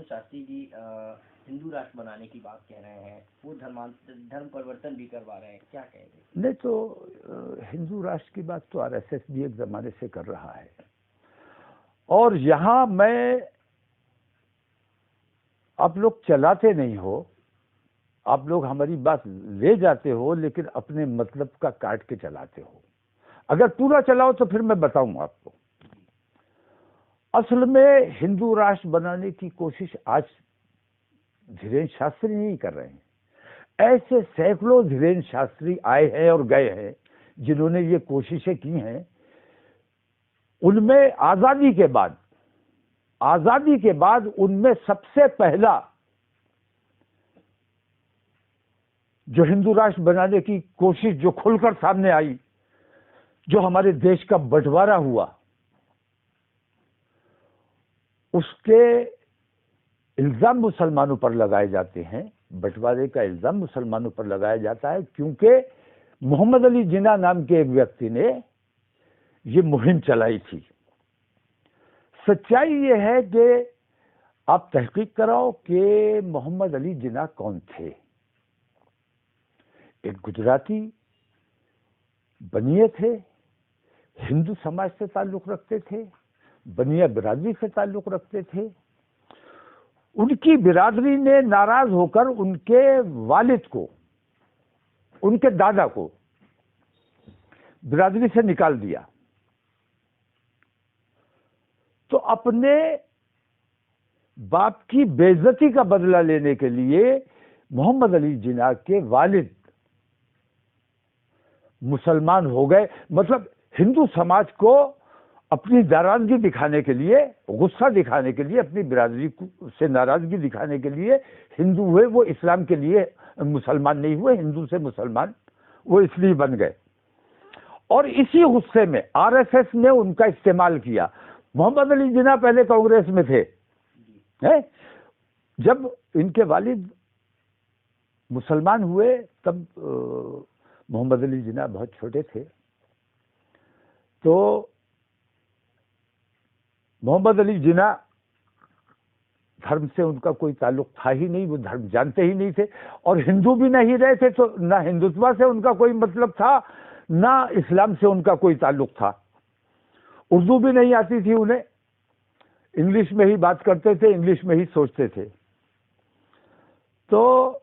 शास्त्री जी हिंदू राष्ट्र बनाने की बात कह रहे हैं, वो धर्म परिवर्तन भी करवा रहे हैं, क्या कहेंगे? नहीं तो हिंदू राष्ट्र की बात तो आरएसएस भी एक जमाने से कर रहा है, और यहाँ मैं, आप लोग चलाते नहीं हो, आप लोग हमारी बात ले जाते हो लेकिन अपने मतलब का काट के चलाते हो। अगर पूरा चलाओ तो फिर मैं बताऊं आपको। असल में हिंदू राष्ट्र बनाने की कोशिश आज धीरेन्द्र शास्त्री नहीं कर रहे हैं, ऐसे सैकड़ों धीरेन्द्र शास्त्री आए हैं और गए हैं जिन्होंने ये कोशिशें की हैं। उनमें आजादी के बाद उनमें सबसे पहला जो हिंदू राष्ट्र बनाने की कोशिश जो खुलकर सामने आई, जो हमारे देश का बंटवारा हुआ, उसके इल्जाम मुसलमानों पर लगाए जाते हैं। बंटवारे का इल्जाम मुसलमानों पर लगाया जाता है क्योंकि मोहम्मद अली जिन्ना नाम के एक व्यक्ति ने ये मुहिम चलाई थी। सच्चाई ये है कि आप तहकीक कराओ कि मोहम्मद अली जिन्ना कौन थे। एक गुजराती बनिए थे, हिंदू समाज से ताल्लुक रखते थे, बनिया बिरादरी से ताल्लुक रखते थे। उनकी बिरादरी ने नाराज होकर उनके वालिद को, उनके दादा को बिरादरी से निकाल दिया। तो अपने बाप की बेइज्जती का बदला लेने के लिए मोहम्मद अली जिन्ना के वालिद मुसलमान हो गए। मतलब हिंदू समाज को अपनी नाराजगी दिखाने के लिए, गुस्सा दिखाने के लिए, अपनी बिरादरी से नाराजगी दिखाने के लिए हिंदू हुए। वो इस्लाम के लिए मुसलमान नहीं हुए, हिंदू से मुसलमान वो इसलिए बन गए। और इसी गुस्से में आरएसएस ने उनका इस्तेमाल किया। मोहम्मद अली जिन्ना पहले कांग्रेस में थे, है? जब इनके वालिद मुसलमान हुए तब मोहम्मद अली जिन्ना बहुत छोटे थे। तो मोहम्मद अली जिन्ना धर्म से उनका कोई ताल्लुक था ही नहीं, वो धर्म जानते ही नहीं थे और हिंदू भी नहीं रहे थे। तो ना हिंदुत्व से उनका कोई मतलब था, ना इस्लाम से उनका कोई ताल्लुक था। उर्दू भी नहीं आती थी उन्हें, इंग्लिश में ही बात करते थे, इंग्लिश में ही सोचते थे। तो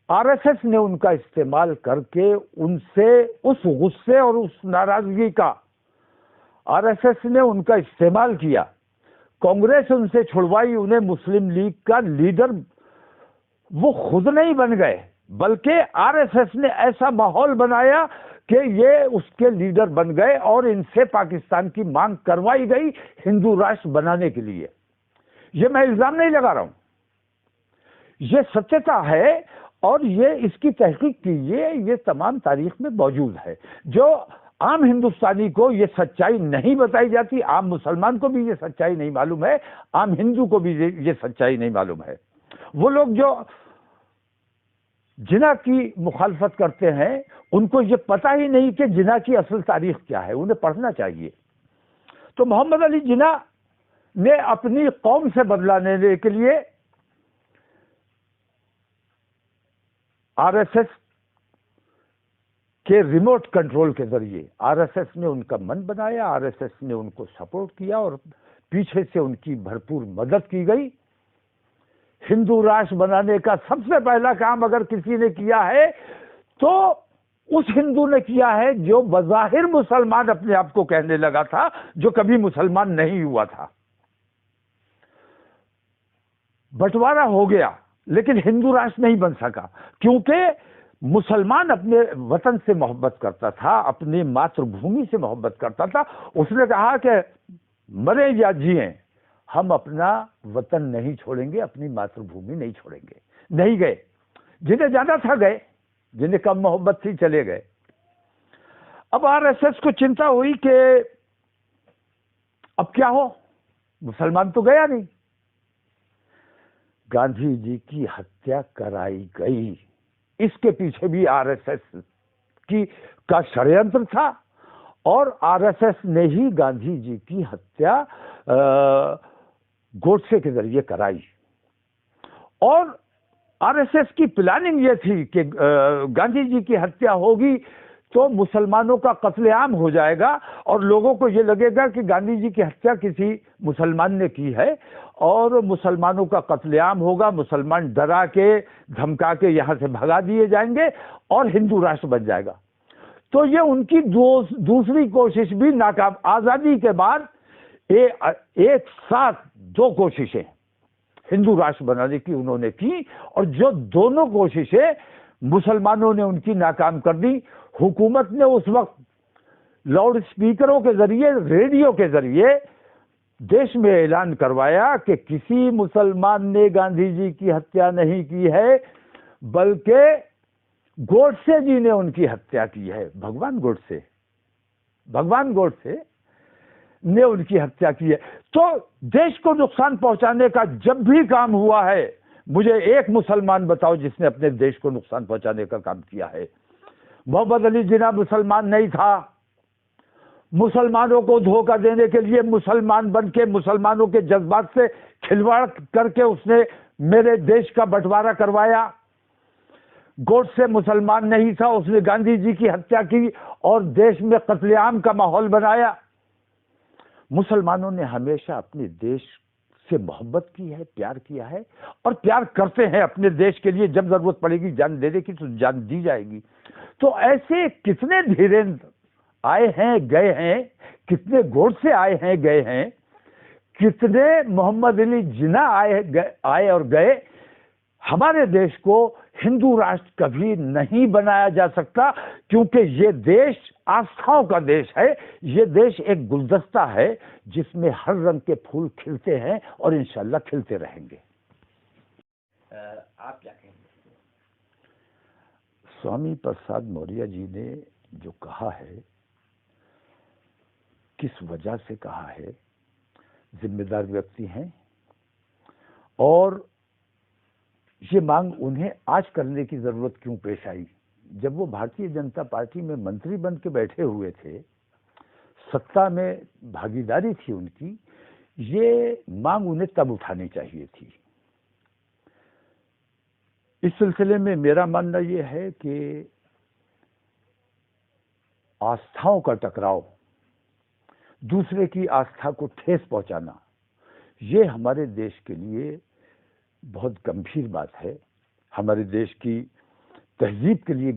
आरएसएस ने उनका इस्तेमाल करके उनसे उस गुस्से और उस नाराजगी का आरएसएस ने उनका इस्तेमाल किया। कांग्रेस उनसे छुड़वाई, उन्हें मुस्लिम लीग का लीडर वो खुद नहीं बन गए, बल्कि आरएसएस ने ऐसा माहौल बनाया कि ये उसके लीडर बन गए और इनसे पाकिस्तान की मांग करवाई गई हिंदू राष्ट्र बनाने के लिए। ये मैं इल्जाम नहीं लगा रहा हूं, ये सत्यता है और ये इसकी तहकीक कीजिए, ये तमाम तारीख में मौजूद है। जो आम हिंदुस्तानी को ये सच्चाई नहीं बताई जाती, आम मुसलमान को भी ये सच्चाई नहीं मालूम है, आम हिंदू को भी ये सच्चाई नहीं मालूम है। वो लोग जो जिन्ना की मुखालफत करते हैं उनको ये पता ही नहीं कि जिन्ना की असल तारीख क्या है, उन्हें पढ़ना चाहिए। तो मोहम्मद अली जिन्ना ने अपनी कौम से बदला लेने के लिए आरएसएस के रिमोट कंट्रोल के जरिए आरएसएस ने उनका मन बनाया, आरएसएस ने उनको सपोर्ट किया और पीछे से उनकी भरपूर मदद की गई। हिंदू राष्ट्र बनाने का सबसे पहला काम अगर किसी ने किया है तो उस हिंदू ने किया है जो बज़ाहिर मुसलमान अपने आप को कहने लगा था, जो कभी मुसलमान नहीं हुआ था। बंटवारा हो गया लेकिन हिंदू राष्ट्र नहीं बन सका क्योंकि मुसलमान अपने वतन से मोहब्बत करता था, अपनी मातृभूमि से मोहब्बत करता था। उसने कहा कि मरे या जिए हम अपना वतन नहीं छोड़ेंगे, अपनी मातृभूमि नहीं छोड़ेंगे। नहीं गए, जिन्हें जाना था गए, जिन्हें कम मोहब्बत थी चले गए। अब आरएसएस को चिंता हुई कि अब क्या हो, मुसलमान तो गया नहीं। गांधी जी की हत्या कराई गई, इसके पीछे भी आरएसएस का षड्यंत्र था और आरएसएस ने ही गांधी जी की हत्या गोडसे के जरिए कराई। और आरएसएस की प्लानिंग ये थी कि गांधी जी की हत्या होगी तो मुसलमानों का कत्लेआम हो जाएगा और लोगों को ये लगेगा कि गांधी जी की हत्या किसी मुसलमान ने की है और मुसलमानों का कत्लेआम होगा, मुसलमान डरा के धमका के यहाँ से भगा दिए जाएंगे और हिंदू राष्ट्र बन जाएगा। तो ये उनकी दूसरी कोशिश भी नाकाम। आजादी के बाद एक साथ दो कोशिशें हिंदू राष्ट्र बनाने की उन्होंने की और जो दोनों कोशिशें मुसलमानों ने उनकी नाकाम कर दी। हुकूमत ने उस वक्त लाउड स्पीकरों के जरिए, रेडियो के जरिए देश में ऐलान करवाया कि किसी मुसलमान ने गांधी जी की हत्या नहीं की है, बल्कि गोडसे जी ने उनकी हत्या की है। भगवान गोडसे ने उनकी हत्या की है। तो देश को नुकसान पहुंचाने का जब भी काम हुआ है, मुझे एक मुसलमान बताओ जिसने अपने देश को नुकसान पहुंचाने का काम किया है। मोहम्मद अली जिन्ना मुसलमान नहीं था, मुसलमानों को धोखा देने के लिए मुसलमान बन के मुसलमानों के जज्बात से खिलवाड़ करके उसने मेरे देश का बंटवारा करवाया। गोडसे मुसलमान नहीं था, उसने गांधी जी की हत्या की और देश में कत्लेआम का माहौल बनाया। मुसलमानों ने हमेशा अपने देश से मोहब्बत की है, प्यार किया है और प्यार करते हैं अपने देश के लिए। जब जरूरत पड़ेगी जान देने की तो जान दी जाएगी। तो ऐसे कितने धीरेन्द्र आए हैं गए हैं, कितने गोडसे आए हैं गए हैं, कितने मोहम्मद अली जिन्ना आए और गए। हमारे देश को हिंदू राष्ट्र कभी नहीं बनाया जा सकता, क्योंकि ये देश आस्थाओं का देश है। ये देश एक गुलदस्ता है जिसमें हर रंग के फूल खिलते हैं और इंशाल्लाह खिलते रहेंगे। आप क्या कहेंगे? स्वामी प्रसाद मौर्य जी ने जो कहा है, किस वजह से कहा है, जिम्मेदार व्यक्ति हैं और ये मांग उन्हें आज करने की जरूरत क्यों पेश आई? जब वो भारतीय जनता पार्टी में मंत्री बन के बैठे हुए थे, सत्ता में भागीदारी थी उनकी, ये मांग उन्हें तब उठानी चाहिए थी। इस सिलसिले में मेरा मानना यह है कि आस्थाओं का टकराव, दूसरे की आस्था को ठेस पहुंचाना, ये हमारे देश के लिए बहुत गंभीर बात है, हमारे देश की तहजीब के लिए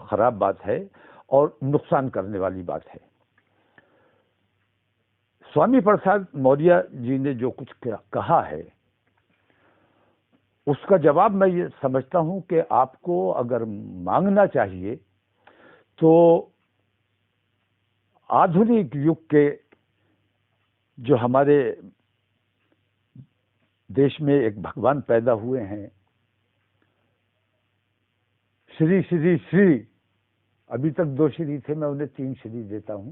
खराब बात है और नुकसान करने वाली बात है। स्वामी प्रसाद मौर्य जी ने जो कुछ कहा है, उसका जवाब मैं ये समझता हूं कि आपको अगर मांगना चाहिए तो आधुनिक युग के जो हमारे देश में एक भगवान पैदा हुए हैं, श्री श्री श्री, अभी तक 2 श्री थे, मैं उन्हें 3 श्री देता हूं,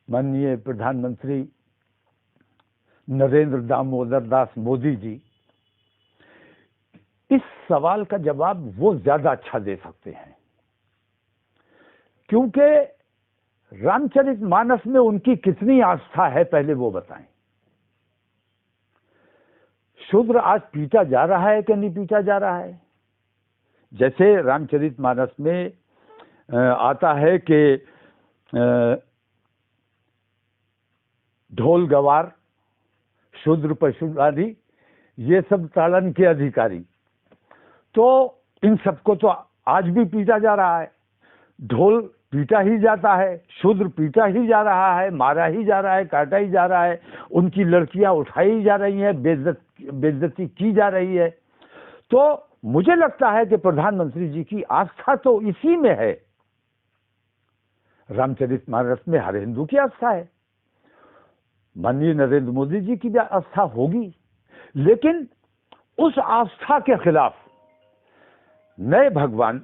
माननीय प्रधानमंत्री नरेंद्र दामोदर दास मोदी जी, इस सवाल का जवाब वो ज्यादा अच्छा दे सकते हैं, क्योंकि रामचरितमानस में उनकी कितनी आस्था है, पहले वो बताएं। शूद्र आज पीटा जा रहा है कि नहीं पीटा जा रहा है? जैसे रामचरितमानस में आता है कि ढोल गवार शूद्र पशु आदि ये सब ताड़न के अधिकारी, तो इन सबको तो आज भी पीटा जा रहा है। ढोल पीटा ही जाता है, शूद्र पीटा ही जा रहा है, मारा ही जा रहा है, काटा ही जा रहा है, उनकी लड़कियां उठाई जा रही हैं, बेइज्जती की जा रही है। तो मुझे लगता है कि प्रधानमंत्री जी की आस्था तो इसी में है। रामचरितमानस में हर हिंदू की आस्था है, माननीय नरेंद्र मोदी जी की भी आस्था होगी, लेकिन उस आस्था के खिलाफ नए भगवान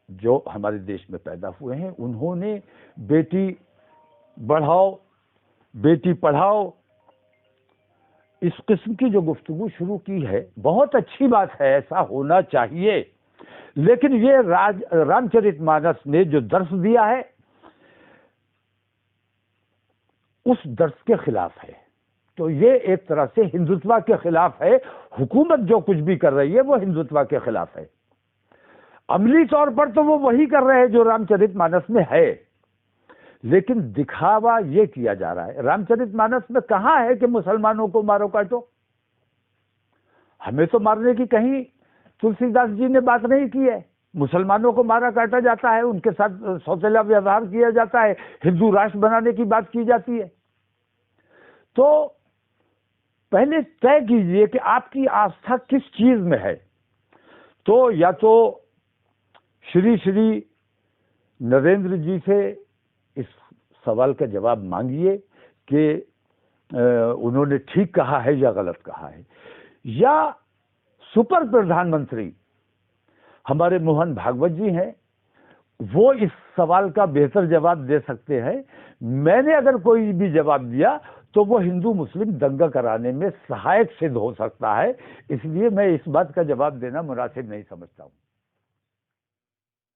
जो हमारे देश में पैदा हुए हैं, उन्होंने बेटी बढ़ाओ बेटी पढ़ाओ इस किस्म की जो गुफ्तगू शुरू की है, बहुत अच्छी बात है, ऐसा होना चाहिए। लेकिन ये रामचरितमानस ने जो दर्श दिया है, उस दर्श के खिलाफ है। तो ये एक तरह से हिंदुत्व के खिलाफ है। हुकूमत जो कुछ भी कर रही है वो हिंदुत्व के खिलाफ है। अमली तौर पर तो वो वही कर रहे हैं जो रामचरितमानस में है, लेकिन दिखावा ये किया जा रहा है। रामचरितमानस में कहाँ है कि मुसलमानों को मारो काटो? हमें तो मारने की कहीं तुलसीदास जी ने बात नहीं की है। मुसलमानों को मारा काटा जाता है, उनके साथ सौतेला व्यवहार किया जाता है, हिंदू राष्ट्र बनाने की बात की जाती है। तो पहले तय कीजिए कि आपकी आस्था किस चीज में है। तो या तो श्री श्री नरेंद्र जी से इस सवाल का जवाब मांगिए कि उन्होंने ठीक कहा है या गलत कहा है, या सुपर प्रधानमंत्री हमारे मोहन भागवत जी हैं, वो इस सवाल का बेहतर जवाब दे सकते हैं। मैंने अगर कोई भी जवाब दिया तो वो हिंदू मुस्लिम दंगा कराने में सहायक सिद्ध हो सकता है, इसलिए मैं इस बात का जवाब देना मुनासिब नहीं समझता हूँ।